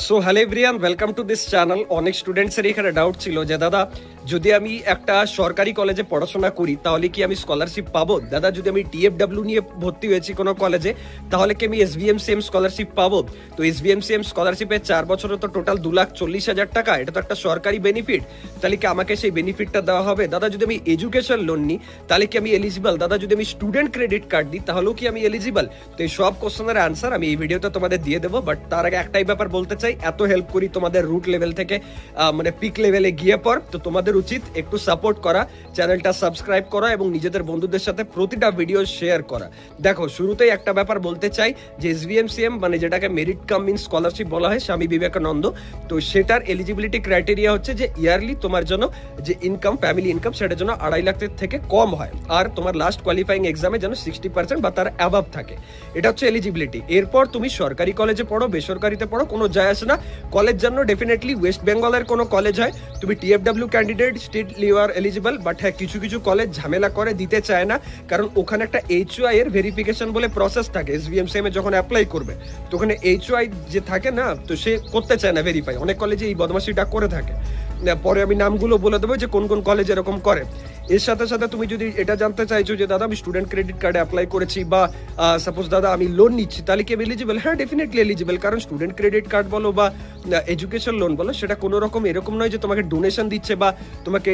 So hello everyone, welcome to this channel. অনেক স্টুডেন্টসের এখানে doubt ছিল যে দাদা যদি আমি একটা সরকারি কলেজে পড়াশোনা করি তাহলে কি আমি স্কলারশিপ পাবো? দাদা যদি আমি টিএফডব্লিউ নিয়ে ভর্তি হয়েছি কোনো কলেজে তাহলে কি আমি এসভিএমসিএম স্কলারশিপ পাবো? তো এসভিএমসিএম স্কলারশিপের 4 বছরে তো টোটাল 2,40,000 টাকা, এটা তো একটা সরকারি বেনিফিট। তাহলে কি আমাকে সেই বেনিফিটটা দেওয়া হবে? দাদা যদি আমি এডুকেশন লোন নিই তাহলে কি আমি এলিজিবল? দাদা যদি আমি স্টুডেন্ট ক্রেডিট কার্ড দিই তাহলেও কি আমি এলিজিবল? তো এই সব কোশ্চেনের আনসার আমি এই ভিডিওতে তোমাদের দিয়ে দেবো। বাট তার আগে একটাই ব্যাপার বলতে চাই, এত হেল্প করি তোমাদের রুট লেভেল থেকে মানে পিক লেভেলে গিয়ে পর, তো তোমাদের উচিত একটু সাপোর্ট করা, চ্যানেলটা সাবস্ক্রাইব করা এবং নিজেদের বন্ধুদের সাথে প্রতিটা ভিডিও শেয়ার করা। দেখো শুরুতেই একটা ব্যাপার বলতে চাই যে এসভিএমসিএম মানে যেটাকে মেরিট কাম ইন স্কলারশিপ বলা হয় স্বামী বিবেকানন্দ, তো সেটার এলিজিবিলিটি ক্রাইটেরিয়া হচ্ছে যে ইয়ারলি তোমার জন্য যে ইনকাম, ফ্যামিলি ইনকাম, সেটার জন্য 2.5 লাখ থেকে কম হয়, আর তোমার লাস্ট কোয়ালিফাইং এক্সামে যেন 60% বা তার অ্যাবাভ থাকে। এটা হচ্ছে এলিজিবিলিটি। এরপর তুমি সরকারি কলেজে পড়ো, বেসরকারিতে পড়ো, কোনো যায় আসে না। কলেজ জন্য ডেফিনেটলি ওয়েস্ট বেঙ্গলের কোনো কলেজ হয়, তুমি TFW candidate still you are eligible. But হ্যাঁ, কিছু কিছু কলেজ ঝামেলা করে, দিতে চায় না, কারণ ওখানে একটা এইচওআই এর ভেরিফিকেশন বলে প্রসেস থাকে। এসভিএমসিএম এ যখন অ্যাপ্লাই করবে তো ওখানে এইচওআই যে থাকে না, তো সে করতে চায় না ভেরিফাই। অনেক কলেজে এই বদমাশিটা করে থাকে। পরে আমি নামগুলো বলে দেবো যে কোন কোন কলেজ এরকম করে। এর সাথে সাথে তুমি যদি এটা জানতে চাইছো যে দাদা আমি স্টুডেন্ট ক্রেডিট কার্ডে অ্যাপ্লাই করেছি বা সাপোজ দাদা আমি লোন নিচ্ছি তাহলে কি আমি এলিজিবল? হ্যাঁ, ডেফিনেটলি এলিজিবল। কারণ স্টুডেন্ট ক্রেডিট কার্ড বলো বা এডুকেশন লোন বলো, সেটা কোনো রকম এরকম নয় যে তোমাকে ডোনেশন দিচ্ছে বা তোমাকে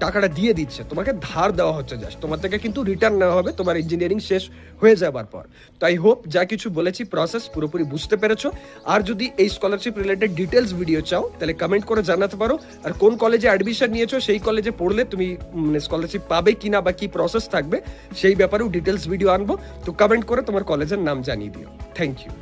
টাকাটা দিয়ে দিচ্ছে, তোমাকে ধার দেওয়া হচ্ছে জাস্ট, তোমার থেকে কিন্তু রিটার্ন নেওয়া হবে তোমার ইঞ্জিনিয়ারিং শেষ হয়ে যাবার পর। তো আই হোপ যা কিছু বলেছি প্রসেস পুরোপুরি বুঝতে পেরেছো। আর যদি এই স্কলারশিপ রিলেটেড ডিটেলস ভিডিও চাও তাহলে কমেন্ট করে জানাতে পারো। আর কোন কলেজে অ্যাডমিশন নিয়েছো, সেই কলেজে পড়লে তুমি স্কলারশিপ পাবে কিনা বা কি প্রসেস থাকবে সেই ব্যাপারেও ডিটেলস ভিডিও আনবো। তো কমেন্ট করে তোমার কলেজের নাম জানিয়ে দিও। Thank you.